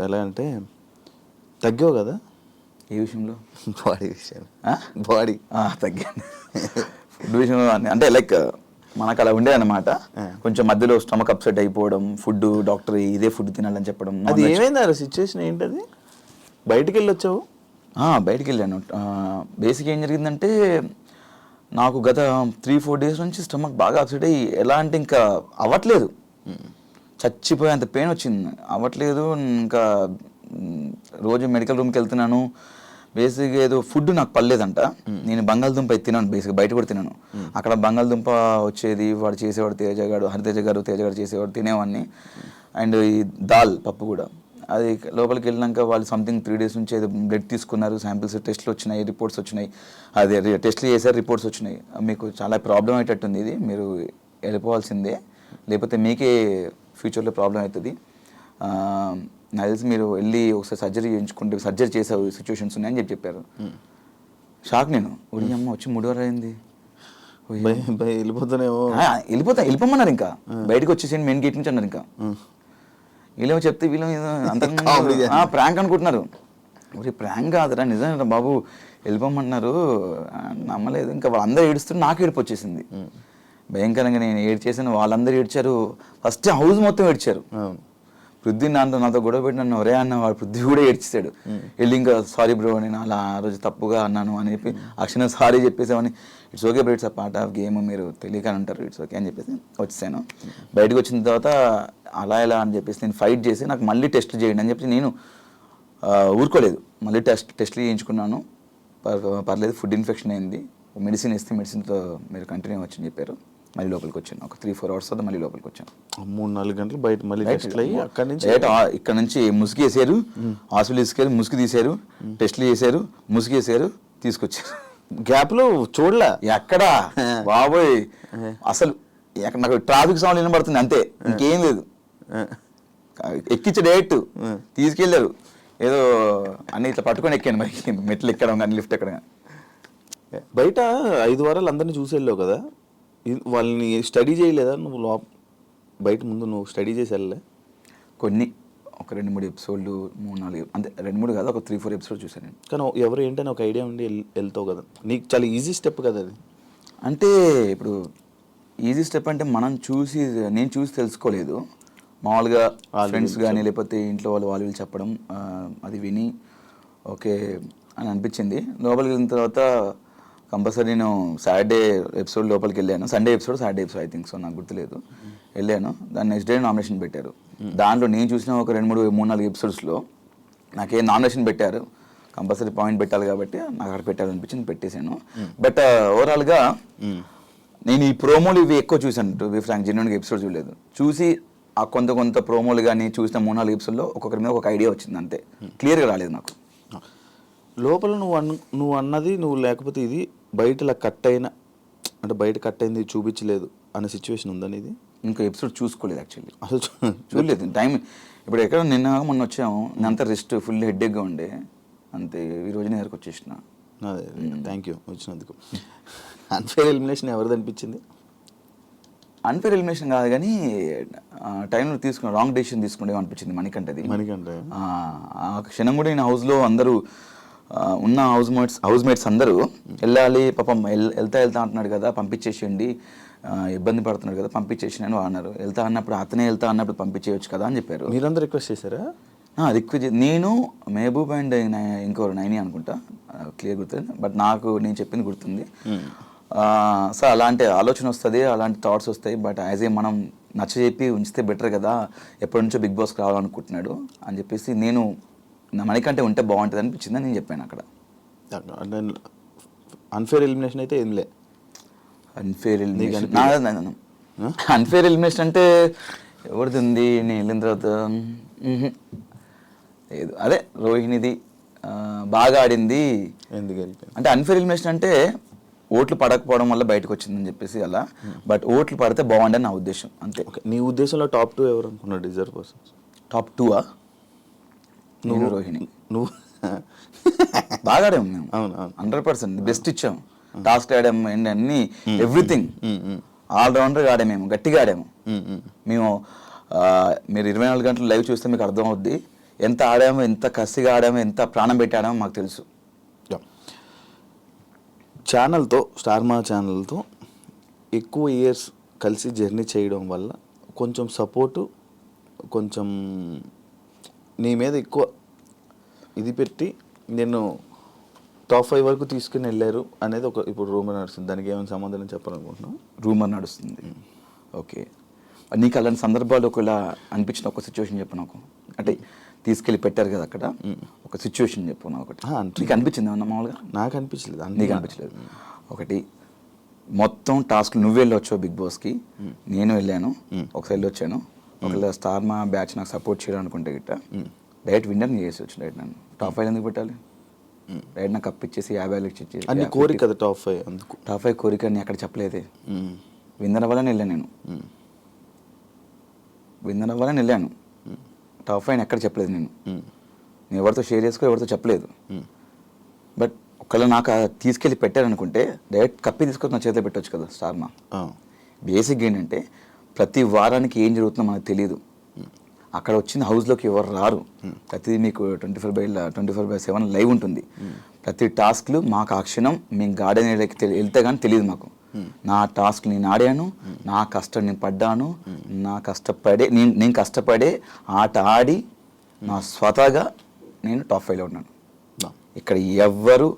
ఎలా అంటే తగ్గావు కదా ఏ విషయంలో? బాడీ విషయం. బాడీ తగ్గాను. ఫుడ్ విషయంలో అంటే లైక్ మనకు అలా ఉండే అనమాట. కొంచెం మధ్యలో స్టమక్ అప్సెట్ అయిపోవడం, ఫుడ్ డాక్టర్ ఇదే ఫుడ్ తినాలని చెప్పడం. అది ఏమైంది ఆ సిచ్యువేషన్ ఏంటది? బయటికి వెళ్ళి వచ్చావు? బయటికి వెళ్ళాను. బేసిక్ ఏం జరిగిందంటే నాకు గత 3-4 డేస్ నుంచి స్టమక్ బాగా అప్సెట్ అయ్యి ఎలా అంటే ఇంకా అవ్వట్లేదు, చచ్చిపోయేంత పెయిన్ వచ్చింది, అవ్వట్లేదు. ఇంకా రోజు మెడికల్ రూమ్కి వెళ్తున్నాను. బేసిక్గా ఏదో ఫుడ్ నాకు పర్లేదంట. నేను బంగాళదుంప తిన్నాను, బేసిక్గా బయట కూడా తిన్నాను. అక్కడ బంగాళదుంప వచ్చేది, వాడు చేసేవాడు హరితేజ గారు చేసేవాడు, తినేవాడిని. అండ్ ఈ దాల్ పప్పు కూడా, అది లోపలికి వెళ్ళినాక వాళ్ళు సంథింగ్ 3 డేస్ నుంచి ఏదో బ్లడ్ తీసుకున్నారు, శాంపిల్స్ టెస్ట్లు వచ్చినాయి, రిపోర్ట్స్ వచ్చినాయి. అదే టెస్ట్లు చేశారు, రిపోర్ట్స్ వచ్చినాయి. మీకు చాలా ప్రాబ్లం అయ్యేటట్టుంది, ఇది మీరు వెళ్ళిపోవాల్సిందే, లేకపోతే మీకే ఫ్యూచర్లో ప్రాబ్లం అవుతుంది. నాకు తెలిసి మీరు వెళ్ళి ఒకసారి సర్జరీ చేయించుకుంటే సర్జరీ చేసే సిచ్యువేషన్స్ ఉన్నాయని చెప్పారు. షాక్ నేను, ఒడి అమ్మ వచ్చి 3 వారాలు అయింది, వెళ్ళిపోతానేమో, వెళ్ళిపోమన్నారు. ఇంకా బయటకు వచ్చేసేయండి మెయిన్ గేట్ నుంచి అన్నారు. ఇంకా వీళ్ళేమో చెప్తే వీళ్ళు అంత ప్రాంక్ అనుకుంటున్నారు. మరి ప్రాంక్ కాదురా, నిజంగా బాబు వెళ్ళిపోమన్నారు. నమ్మలేదు. ఇంకా వాళ్ళందరూ ఏడుస్తుంటే నాకు ఏడుపు వచ్చేసింది భయంకరంగా. నేను ఏడ్చేసాను, వాళ్ళందరూ ఏడ్చారు. ఫస్ట్ హౌస్ మొత్తం ఏడ్చారు. పృథ్వీ నాతో గొడవ పెట్టి నన్ను ఒరే అన్న, వాడు పృథ్వీ కూడా ఏడ్చేసాడు. వెళ్ళి ఇంకా సారీ బ్రో, నేను అలా ఆ రోజు తప్పుగా అన్నాను అని చెప్పి అక్షణ సారీ చెప్పేసామని. It's okay bro, it's a part of game, మీరు తెలియక అంటారు, ఇట్స్ ఓకే అని చెప్పేసి వచ్చేసాను. బయటకు వచ్చిన తర్వాత అలా ఎలా అని చెప్పేసి నేను ఫైట్ చేసి నాకు మళ్ళీ టెస్ట్లు చేయండి అని చెప్పి నేను ఊరుకోలేదు. మళ్ళీ టెస్ట్లు చేయించుకున్నాను, పర్లేదు, ఫుడ్ ఇన్ఫెక్షన్ అయింది, మెడిసిన్ ఇస్తే మెడిసిన్తో మీరు కంటిన్యూ వచ్చని చెప్పారు. మళ్ళీ లోపలికి వచ్చాను, ఒక 3-4 అవర్స్ తర్వాత మళ్ళీ లోపలికి వచ్చాను. 3-4 గంటలు బయట మళ్ళీ ఇక్కడ నుంచి ముసుగు వేసారు, హాస్పిటల్ తీసుకెళ్ళి ముసుగు తీశారు, టెస్ట్లు చేశారు, ముసుగు వేసారు, తీసుకొచ్చారు. గ్యాప్ లో చూడలే ఎక్కడా బాబోయ్, అసలు నాకు ట్రాఫిక్ సౌండ్ వినబడుతుంది అంతే, ఇంకేం లేదు. ఎక్కించే డైరెక్ట్ తీసుకెళ్లారు, ఏదో అన్ని ఇట్లా పట్టుకొని ఎక్కాను. మరి మెట్లు ఎక్కడం కానీ లిఫ్ట్ ఎక్కడం కానీ. బయట 5 వారాలు అందరినీ చూసి వెళ్ళావు కదా, వాళ్ళని స్టడీ చేయలేదా నువ్వు? బయట ముందు నువ్వు స్టడీ చేసి వెళ్ళలే? కొన్ని ఒక 2-3 ఎపిసోడ్లు, 3-4 అంతే, 2-3 కాదు, ఒక 3-4 ఎపిసోడ్ చూసాను నేను. కానీ ఎవరు ఏంటని ఒక ఐడియా ఉండి వెళ్తావు కదా, నీకు చాలా ఈజీ స్టెప్ కదా అది. అంటే ఇప్పుడు ఈజీ స్టెప్ అంటే నేను చూసి తెలుసుకోలేదు. మామూలుగా ఫ్రెండ్స్ కానీ లేకపోతే ఇంట్లో వాళ్ళు వీళ్ళు చెప్పడం, అది విని ఓకే అని అనిపించింది. లోపలికి వెళ్ళిన తర్వాత కంపల్సరీ నేను సాటర్డే ఎపిసోడ్ లోపలికి వెళ్ళాను, Sunday episode Saturday episode I think so, నాకు గుర్తులేదు. వెళ్ళాను, దాని నెక్స్ట్ డే నామినేషన్ పెట్టారు. దాంట్లో నేను చూసిన ఒక 2-3-4 ఎపిసోడ్స్లో నాకేం నామినేషన్ పెట్టారు, కంపల్సరీ పాయింట్ పెట్టాలి కాబట్టి నాకు అక్కడ పెట్టాలనిపించింది, పెట్టేశాను. బట్ ఓవరాల్గా నేను ఈ ప్రోమోలు ఇవి ఎక్కువ చూశాను, టు బి ఫ్రాంక్, జెన్యూన్గా ఎపిసోడ్ చూడలేదు. చూసి ఆ కొంత ప్రోమోలు కానీ చూసిన 3-4 ఎపిసోడ్లో ఒక్కొక్కరి మీద ఒక ఐడియా వచ్చింది అంతే, క్లియర్గా రాలేదు నాకు. లోపల నువ్వు అన్నది నువ్వు లేకపోతే ఇది బయట ఇలా కట్ అయిన, అంటే బయట కట్ అయింది చూపించలేదు అనే సిచ్యువేషన్ ఉందని ఇది ఇంకా ఎపిసోడ్ చూసుకోలేదు యాక్చువల్లీ, అసలు చూడలేదు. టైం ఇప్పుడు ఎక్కడ మొన్న వచ్చాము, నేను అంతా రెస్ట్, ఫుల్ హెడ్ఏక్గా ఉండే, అంతే. ఈ రోజు నేను దగ్గరకు వచ్చేసిన. అదే, థ్యాంక్ యూ వచ్చినందుకు. అన్ఫేర్ ఎలిమినేషన్ ఎవరిది అనిపించింది? అన్ఫేర్ ఎలిమినేషన్ కాదు కానీ టైంలో తీసుకున్న రాంగ్ డెసిషన్ తీసుకునేవి అనిపించింది మణికంఠది. ఆ క్షణం కూడా నేను హౌస్లో అందరూ ఉన్న హౌస్ మేట్స్ అందరూ వెళ్ళాలి, పాపం వెళ్తా అంటున్నాడు కదా, పంపించేసేయండి, ఇబ్బంది పడుతున్నాడు కదా, పంపించేసినాను అన్నారు. వెళ్తా అన్నప్పుడు అతనే వెళ్తా అన్నప్పుడు పంపించేయచ్చు కదా అని చెప్పారు. మీరందరూ రిక్వెస్ట్ చేశారా? రిక్వెస్ట్ నేను, మెహబూబ్ అండ్ ఇంకోరు 9 అనుకుంటా, క్లియర్ గుర్తుంది, బట్ నాకు నేను చెప్పింది గుర్తుంది. సో అలాంటి ఆలోచన వస్తుంది, అలాంటి థాట్స్ వస్తాయి, బట్ యాజ్ ఏ మనం నచ్చజెప్పి ఉంచితే బెటర్ కదా, ఎప్పటి నుంచో బిగ్ బాస్కి రావాలనుకుంటున్నాడు అని చెప్పేసి నేను మణికంఠ ఉంటే బాగుంటుంది అనిపించిందని నేను చెప్పాను అక్కడ. అన్ఫేర్ ఎలిమినేషన్ అయితే ఏం లే. అన్ఫేర్ ఎలిమినేషన్ అంటే ఎవరిది ఉంది, నేను వెళ్ళిన తర్వాత లేదు, అదే రోహిణిది బాగా ఆడింది. అంటే అన్ఫేర్ ఎలిమినేషన్ అంటే ఓట్లు పడకపోవడం వల్ల బయటకు వచ్చిందని చెప్పేసి అలా, బట్ ఓట్లు పడితే బాగుండని నా ఉద్దేశం అంతే. నీ ఉద్దేశంలో టాప్ 2 ఎవరు అనుకున్నాడు డిజర్వ్ పర్సన్స్? టాప్ 2 నువ్వు, రోహిణి. నువ్వు బాగా ఆడాము మేము, 100% బెస్ట్ ఇచ్చాం, టాస్క్ ఆడాము, అన్ని ఎవ్రీథింగ్ ఆల్రౌండర్గా ఆడాము, మేము గట్టిగా ఆడాము. మేము మీరు 24 గంటలు లైవ్ చూస్తే మీకు అర్థం అవుద్ది, ఎంత ఆడామో, ఎంత కసిగా ఆడామో, ఎంత ప్రాణం పెట్టి ఆడామో మాకు తెలుసు. ఛానల్తో, స్టార్ మా ఛానల్తో ఎక్కువ ఇయర్స్ కలిసి జర్నీ చేయడం వల్ల కొంచెం సపోర్టు, కొంచెం నీ మీద ఎక్కువ ఇది పెట్టి నేను టాప్ 5 వరకు తీసుకుని వెళ్ళారు అనేది ఒక ఇప్పుడు రూమర్ నడుస్తుంది. దానికి ఏమైనా సమాధానం చెప్పాలనుకుంటున్నావు? రూమర్ నడుస్తుంది. ఓకే, నీకు అలాంటి సందర్భాలు ఒకవేళ అనిపించిన ఒక సిచ్యువేషన్ చెప్పు నాకు. అంటే తీసుకెళ్ళి పెట్టారు కదా అక్కడ, ఒక సిచ్యువేషన్ చెప్పు నాకు ఒకటి. నీకు అనిపించింది ఏమన్నా మామూలుగా? నాకు అనిపించలేదు. నీకు అనిపించలేదు? ఒకటి, మొత్తం టాస్క్ నువ్వు వెళ్ళొచ్చావు బిగ్ బాస్కి, నేను వెళ్ళాను, ఒకసారి వెళ్ళొచ్చాను. ఒకవేళ స్టార్ మా బ్యాచ్ నాకు సపోర్ట్ చేయడం అనుకుంటే గిట్ట డైరెక్ట్ విన్నర్ని చేసి వచ్చి డైరెక్ట్ నన్ను టాప్ 5 ఎందుకు పెట్టాలి? డైరెక్ట్ నాకు కప్ ఇచ్చేసి 50 ఇచ్చేసి అన్ని కోరిక కదా టాప్ 5. అందుకు టాప్ 5 కోరిక అని అక్కడ చెప్పలేదే. విన్నర్ అవ్వాలని వెళ్ళాను నేను, విన్నర్ అవ్వాలని వెళ్ళాను. టాప్ 5 ఎక్కడ చెప్పలేదు నేను ఎవరితో షేర్ చేసుకో, ఎవరితో చెప్పలేదు. బట్ ఒకవేళ నాకు తీసుకెళ్ళి పెట్టారనుకుంటే డైరెక్ట్ కప్పి తీసుకొని నా చేతిలో పెట్టవచ్చు కదా స్టార్ మా. బేసిక్ ఏంటంటే ప్రతి వారానికి ఏం జరుగుతుందో మనకు తెలియదు. అక్కడ వచ్చిన హౌస్లోకి ఎవరు రారు. ప్రతిదీ మీకు 24/7 లైవ్ ఉంటుంది. ప్రతి టాస్క్లు మాకు ఆ క్షణం మేము గార్డెన్ ఏరియాకి వెళ్తే కానీ తెలియదు మాకు. నా టాస్క్ నేను ఆడాను, నా కష్టం నేను పడ్డాను, నేను కష్టపడే ఆట ఆడి నా స్వతహాగా నేను టాప్ 5లో ఉన్నాను. ఇక్కడ ఎవ్వరు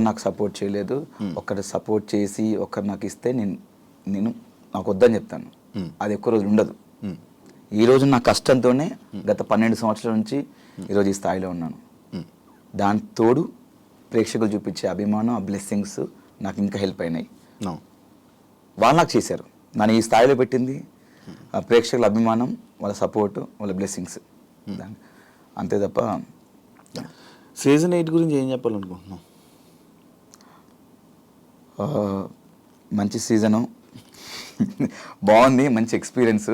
నాకు సపోర్ట్ చేయలేదు. ఒకరు సపోర్ట్ చేసి ఒకరు నాకు ఇస్తే నేను నాకు వద్దని చెప్తాను. అది ఎక్కువ రోజులు ఉండదు. ఈరోజు నా కష్టంతోనే గత 12 సంవత్సరాల నుంచి ఈరోజు ఈ స్థాయిలో ఉన్నాను. దాని తోడు ప్రేక్షకులు చూపించే అభిమానం, ఆ బ్లెస్సింగ్స్ నాకు ఇంకా హెల్ప్ అయినాయి. వాళ్ళు నాకు చేశారు, నన్ను ఈ స్థాయిలో పెట్టింది ఆ ప్రేక్షకుల అభిమానం, వాళ్ళ సపోర్టు, వాళ్ళ బ్లెస్సింగ్స్. అంతే తప్ప. సీజన్ 8 గురించి ఏం చెప్పాలనుకుంటున్నావు? మంచి సీజను, బాగుంది, మంచి ఎక్స్పీరియన్స్.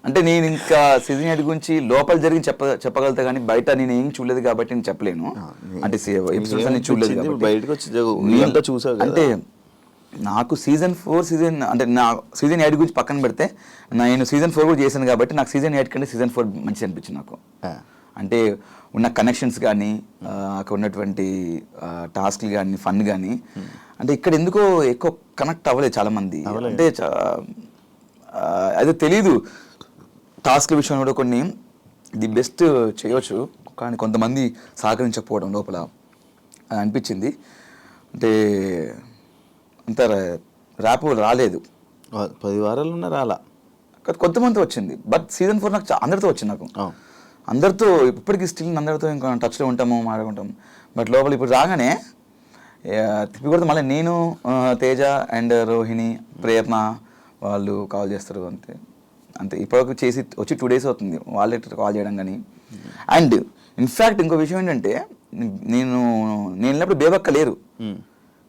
అంటే నేను ఇంకా సీజన్ 8 గురించి లోపల జరిగి చెప్పగలుగుతా కానీ బయట నేను ఏం చూడలేదు కాబట్టి నేను చెప్పలేను. అంటే ఎపిసోడ్స్ అన్ని చూడలేదు కాబట్టి బయటకు వచ్చి చూసావు. అంటే నాకు సీజన్ 8 గురించి పక్కన పెడితే నేను సీజన్ 4 కూడా చేశాను కాబట్టి నాకు సీజన్ 8 కంటే సీజన్ 4 మంచిగా అనిపించింది నాకు. అంటే ఉన్న కనెక్షన్స్ కానీ, అక్కడ ఉన్నటువంటి టాస్క్లు కానీ, ఫన్ కానీ, అంటే ఇక్కడ ఎందుకో ఎక్కువ కనెక్ట్ అవ్వలేదు చాలామంది. అంటే అదే తెలీదు, టాస్క్ల విషయంలో కూడా కొన్ని ది బెస్ట్ చేయవచ్చు కానీ కొంతమంది సహకరించకపోవడం లోపల అనిపించింది. అంటే అంత ర్యాప్ రాలేదు. 10 వారాలు ఉన్న రాలా, కొంతమంది వచ్చింది. బట్ సీజన్ 4 నాకు అందరితో వచ్చింది. నాకు అందరితో ఇప్పటికీ స్టిల్ అందరితో ఇంకా టచ్లో ఉంటాము, మాట్లాడుకుంటాము. బట్ లోపల ఇప్పుడు రాగానే తిప్పి కొడితే మళ్ళీ నేను, తేజ అండ్ రోహిణి, ప్రేరణ వాళ్ళు కాల్ చేస్తారు. అంతే ఇప్పటివరకు చేసి వచ్చి 2 days అవుతుంది వాళ్ళే కాల్ చేయడం కానీ. అండ్ ఇన్ఫ్యాక్ట్ ఇంకో విషయం ఏంటంటే నేను వెళ్ళినప్పుడు బేబక్క లేరు.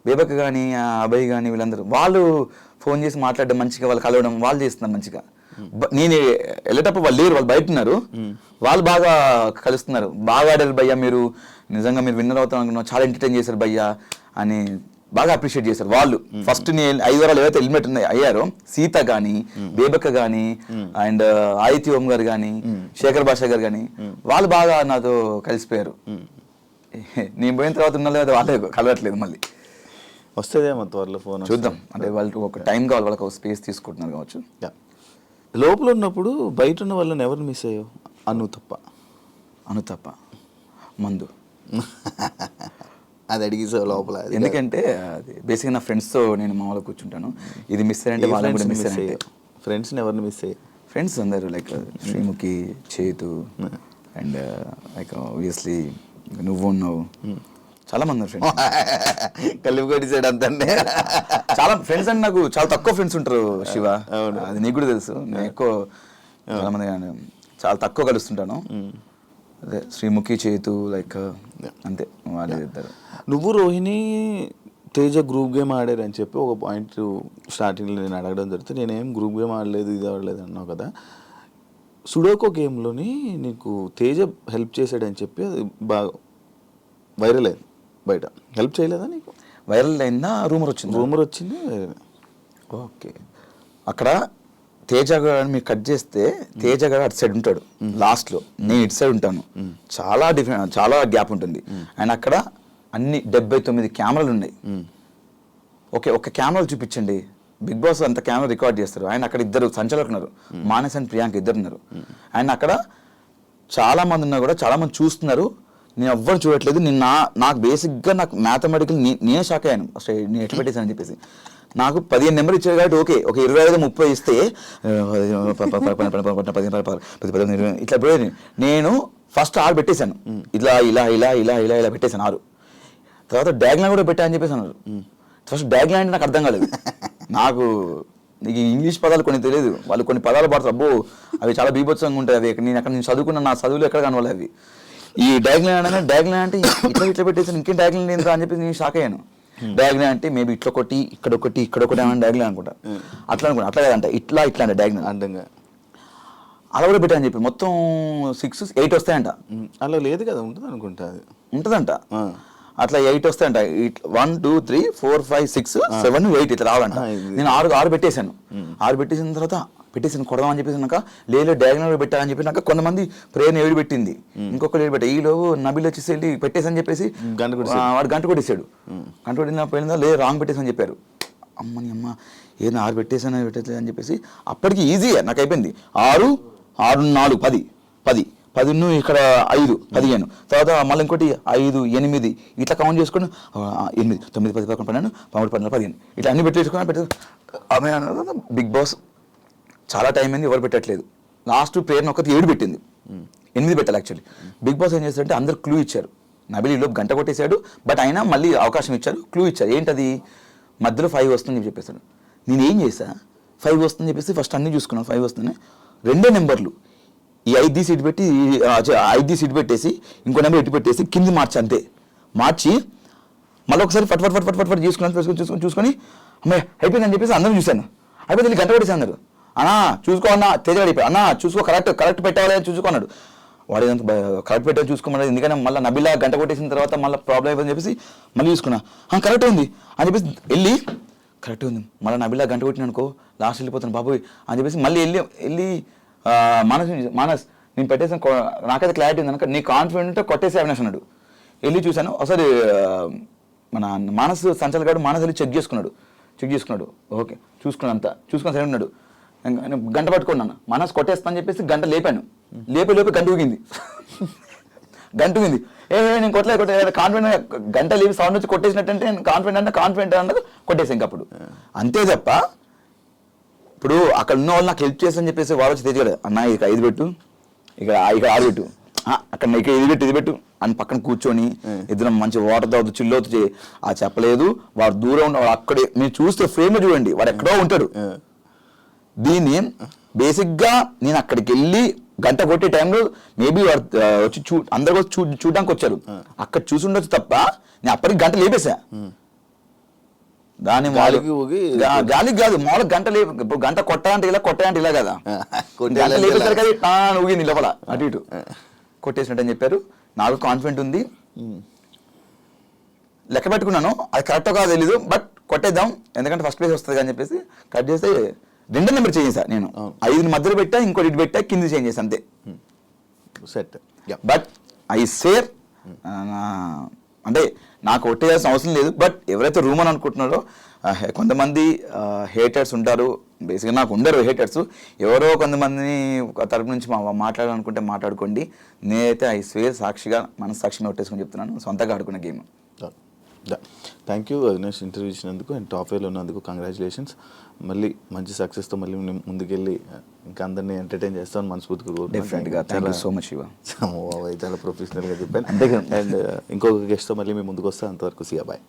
బేబక్క కానీ, అభయ్ కానీ, వీళ్ళందరూ వాళ్ళు ఫోన్ చేసి మాట్లాడడం, మంచిగా వాళ్ళు కలవడం, వాళ్ళు చేస్తున్నారు మంచిగా. నేను వెళ్ళేటప్పుడు వాళ్ళు లేరు, వాళ్ళు బయట ఉన్నారు. వాళ్ళు బాగా కలుస్తున్నారు. బాగా ఆడారు భయ్యా, మీరు నిజంగా మీరు విన్నర్ అవుతాం అనుకున్నాం, చాలా ఎంటర్టైన్ చేశారు భయ్యా అని బాగా అప్రిషియేట్ చేశారు వాళ్ళు. ఫస్ట్ 5 వారాలు ఏవైతే ఎలిమినేట్ అయ్యారో సీత కానీ, బేబక్క కానీ, అండ్ ఆదిత్య ఓం గారు కానీ, శేఖర్ భాష గారు కానీ, వాళ్ళు బాగా నాతో కలిసిపోయారు. నేను పోయిన తర్వాత ఉన్న లేదా వాళ్ళే కలవట్లేదు. మళ్ళీ వస్తుందేమో త్వరలో ఫోన్, చూద్దాం. అంటే వాళ్ళకి ఒక టైం కావాలి, వాళ్ళకి ఒక స్పేస్ తీసుకుంటున్నారు కావచ్చు. లోపల ఉన్నప్పుడు బయట ఉన్న వాళ్ళని ఎవరిని మిస్ అయ్యావు? అను తప్ప మందు అది అడిగేసావు లోపల. ఎందుకంటే అది బేసిక్గా నా ఫ్రెండ్స్తో నేను మామూలుగా కూర్చుంటాను. ఇది మిస్ అయ్యంటే వాళ్ళని కూడా మిస్ అయ్యాయి. ఫ్రెండ్స్ని ఎవరిని మిస్ అయ్యాయి? ఫ్రెండ్స్ అందరూ లైక్ శ్రీముఖి, చేతు అండ్ లైక్ ఆబ్వియస్లీ నువ్వు ఉన్నావు, చాలా మంది ఫ్రెండ్స్. కలిపి కొట్టేసాడు అంతే. చాలా ఫ్రెండ్స్ అంటే నాకు చాలా తక్కువ ఫ్రెండ్స్ ఉంటారు శివ, అది నీకు కూడా తెలుసు. నేను ఎక్కువ చాలా మంది చాలా తక్కువ కలుస్తుంటాను. అదే శ్రీముఖి, చేతు లైక్ అంతే వాళ్ళే ఇద్దరు. నువ్వు రోహిణి, తేజ గ్రూప్ గేమ్ ఆడారు అని చెప్పి ఒక పాయింట్ స్టార్టింగ్లో నేను అడగడం జరిగితే నేనేం గ్రూప్ గేమ్ ఆడలేదు, ఇది ఆడలేదు అన్నావు కదా. సుడోకో గేమ్లోని నీకు తేజ హెల్ప్ చేశాడని చెప్పి అది బాగా వైరల్ అయింది. బయట హెల్ప్ చేయలేదా నీకు? వైరల్ అయిందా? రూమర్ వచ్చింది. ఓకే. అక్కడ తేజ గారు మీరు కట్ చేస్తే తేజ గారు అటు సైడ్ ఉంటాడు లాస్ట్లో, నేను ఇటు సైడ్ ఉంటాను. చాలా డిఫరెంట్, చాలా గ్యాప్ ఉంటుంది. అండ్ అక్కడ అన్ని 79 కెమెరాలు ఉన్నాయి. ఓకే, ఒక కెమెరాలు చూపించండి. బిగ్ బాస్ అంత కెమెరా రికార్డ్ చేస్తారు. ఆయన అక్కడ ఇద్దరు సంచాలకులు ఉన్నారు, మానస్ అండ్ ప్రియాంక ఇద్దరు ఉన్నారు. అండ్ అక్కడ చాలా మంది ఉన్నా కూడా చాలా మంది చూస్తున్నారు, నేను ఎవ్వరు చూడట్లేదు. నేను నాకు బేసిక్గా నాకు మ్యాథమెటికల్ నేనే షాక్ అయ్యాను అసలు నేను ఎట్లా పెట్టేశానని చెప్పేసి. నాకు 15 నెంబర్ ఇచ్చారు కాబట్టి ఓకే, ఒక 25 30 ఇస్తే 10 ఇట్లా పోయేది. నేను ఫస్ట్ 6 పెట్టేశాను, ఇలా ఇలా ఇలా ఇలా ఇలా ఇలా పెట్టేశాను 6. తర్వాత డాగ్లైన్ కూడా పెట్టా అని చెప్పేసి అన్నారు. ఫస్ట్ డాగ్లైన్ అంటే నాకు అర్థం కాలేదు. నాకు నీకు ఇంగ్లీష్ పదాలు కొన్ని తెలియదు, వాళ్ళు కొన్ని పదాలు పడతారు, అబ్బో అవి చాలా బీభత్సంగా ఉంటాయి. అవి నేను చదువుకున్న నా చదువులు ఎక్కడ కనవాలి అవి. ఈ డాగ్లైన్ అనగా డాగ్లైన్ అంటే ఇట్లా పెట్టేసాను, ఇంకేం డాగ్లైన్ ఏంటో అని చెప్పి నేను షాక్ అయ్యాను. డాగ్లైన్ అంటే మేబీ ఇట్లా ఒకటి ఇక్కడ ఒకటి ఇక్కడ ఒకటి ఏమైనా డాగ్లైన్ అనుకుంటా, అట్లా అనుకుంటా. అట్లా కదంట, ఇట్లా ఇట్లా అంటే డాగ్లైన్ అంటంగా అలా కూడా పెట్టా అని చెప్పి. మొత్తం 6 8 వస్తాయంట. అలా లేదు కదా, ఉంటుంది అనుకుంటా, అది ఉంటుందంట. అట్లా 8 వస్తాయంట. 1 2 3 4 5 6 7 8 ఇట్లా రావాలంట. నేను 6 పెట్టేశాను. 6 పెట్టేసిన తర్వాత పెట్టేసాను కొడదామని చెప్పేసినాక లేదు డాగ్లైన్ పెట్టాలని చెప్పినాక కొంతమంది ప్రేరణ ఏడు పెట్టింది, ఇంకొకరు ఏడు పెట్టా. ఈలో నబిల్ వచ్చేసి వెళ్ళి పెట్టేసని చెప్పేసి వాడు గంట కొట్టేసాడు. గంట కొట్టిన పోయిందా లేదు రాంగ్ పెట్టేసని చెప్పారు. అమ్మని అమ్మ ఏదైనా 6 పెట్టేసాను పెట్టేది అని చెప్పేసి అప్పటికి ఈజీగా నాకు అయిపోయింది. 6 6 4 10 10 10 ఇక్కడ 5 15 తర్వాత మళ్ళీ ఇంకోటి 5 8 ఇట్లా కౌంట్ చేసుకొని 8 9 10 11 12 13 14 15 ఇట్లా అన్ని పెట్టేసుకుని ఆమె బిగ్ బాస్ చాలా టైం అయింది, ఎవరు పెట్టట్లేదు. లాస్ట్ ప్రేరణ ఒకటి 7 పెట్టింది, 8 పెట్టాలి యాక్చువల్లీ. బిగ్ బాస్ ఏం చేస్తారంటే అందరు క్లూ ఇచ్చారు. నబిల్ ఈలోపు గంట కొట్టేశాడు, బట్ అయినా మళ్ళీ అవకాశం ఇచ్చారు, క్లూ ఇచ్చారు. ఏంటది మధ్యలో 5 వస్తుందని చెప్పేసాడు. నేను ఏం చేశా 5 వస్తుందని చెప్పేసి ఫస్ట్ అన్ని చూసుకున్నాను. 5 వస్తుంది, 2 నెంబర్లు ఈ 5 సీట్ పెట్టి 5 సీట్ పెట్టేసి ఇంకో నెంబర్ ఎట్టి పెట్టేసి కింది మార్చి అంతే. మార్చి మళ్ళీ ఒకసారి ఫట్ ఫట్ ఫట్ ఫట్ ఫట్ చూసుకొని అమ్మాయి అయిపోయిందని చెప్పేసి అందరూ చూశాను. అయిపోయింది గంట కొట్టేసి అన్నారు. అన్నా చూసుకో అన్న తేజ అయిపోయి అన్నా చూసుకో కరెక్ట్ పెట్టాలి అని చూసుకున్నాడు. వాడు ఏదంతా కరెక్ట్ పెట్టాలి చూసుకోమన్నాడు. ఎందుకంటే మళ్ళీ నబిలా గంట కొట్టేసిన తర్వాత మళ్ళీ ప్రాబ్లం అయిపోయిందని చెప్పేసి మళ్ళీ చూసుకున్నా. కరెక్ట్ ఉంది అని చెప్పేసి వెళ్ళి కరెక్ట్ ఉంది మళ్ళీ నబిలా గంట కొట్టిన అనుకో లాస్ట్ వెళ్ళిపోతాను బాబోయ్ అని చెప్పేసి మళ్ళీ వెళ్ళి మానస్ నేను పెట్టేసాను, నాకైతే క్లారిటీ ఉంది కనుక నీ కాన్ఫిడెంట్ ఉంటే కొట్టేసి అవినాష్ అన్నాడు. వెళ్ళి చూశాను ఒకసారి మన మానస్ సంచలగాడు మానస్ వెళ్ళి చెక్ చేసుకున్నాడు. ఓకే చూసుకున్నాను అంతా చూసుకొని సరే ఉన్నాడు. గంట పట్టుకున్నాను మానస్ కొట్టేస్తా అని చెప్పేసి గంట లేపాను. లేపి గంట ఊగింది. నేను కొట్టలేదు కాన్ఫిడెంట్ గంట లేపి సౌండ్ వచ్చి కొట్టేసినట్టంటే నేను కాన్ఫిడెంట్ అన్నది కొట్టేసాను. ఇంకా అప్పుడు అంతే తప్ప ఇప్పుడు అక్కడ ఉన్న వాళ్ళు నాకు హెల్ప్ చేసి అని చెప్పేసి వాళ్ళు వచ్చి తెచ్చాడు. అన్న ఇక 5 పెట్టు, ఇక్కడ 6 పెట్టు, అక్కడ ఇక ఇది పెట్టు అని పక్కన కూర్చొని ఇద్దరం మంచి వాటర్ తాగుతూ చిల్లుతూ చేయి. ఆ చెప్పలేదు, వాడు దూరం ఉన్నవాడు అక్కడే మీరు చూస్తే ఫ్రేమ్ చూడండి వాడు ఎక్కడో ఉంటాడు. దీన్ని బేసిక్గా నేను అక్కడికి వెళ్ళి గంట కొట్టే టైంలో మేబీ వచ్చి అందరు చూడడానికి వచ్చారు, అక్కడ చూసి ఉండొచ్చు తప్ప నేను అప్పటికి గంట లేపేసా. దాని గాలికి కాదు మామూలుగా గంట ఇప్పుడు గంట కొట్టాలంటే ఇలా కదా గంట లేపేసరికి అది ఊగింది లోపల అటు ఇటు కొట్టేసినట్టు అని చెప్పారు. నాకు కాన్ఫిడెంట్ ఉంది, లెక్క పెట్టుకున్నాను. అది కరెక్టో కాదో తెలీదు, బట్ కొట్టేద్దాం ఎందుకంటే ఫస్ట్ ప్లేస్ వస్తుంది అని చెప్పేసి కట్ చేస్తే 2 నెంబర్ చేంజ్ చేశాను. నేను 5 మధ్యలో పెట్టా, ఇంకోటి ఇటు పెట్టా, కింద చేంజ్ చేశాను అంతే. సెట్. బట్ ఐ సేర్ అంటే నాకు కొట్టేయాల్సిన అవసరం లేదు. బట్ ఎవరైతే రూమ్ అని అనుకుంటున్నారో కొంతమంది హేటర్స్ ఉంటారు. బేసిక్గా నాకు ఉండరు హేటర్స్, ఎవరో కొంతమందిని తరపు నుంచి మాట్లాడాలనుకుంటే మాట్లాడుకోండి. నేనైతే ఐ స్వేర్ సాక్షిగా మనస్సాక్షిగా కొట్టేసుకొని చెప్తున్నాను, సొంతగా ఆడుకున్న game. Thank you Avinash, interview ఇచ్చినందుకు అండ్ టాప్ 5లో ఉన్నందుకు కంగ్రాచులేషన్స్. మళ్ళీ మంచి సక్సెస్తో మళ్ళీ ముందుకెళ్ళి ఇంకా అందరినీ ఎంటర్టైన్ చేస్తామని మనస్ఫూర్తిగా. డెఫినెట్గా thank you so much Shiva. చాలా ప్రొఫెషనల్గా చెప్పాను. అండ్ ఇంకొక గెస్ట్తో మళ్ళీ మేము ముందుకు వస్తాం. అంతవరకు సియా బాయ్.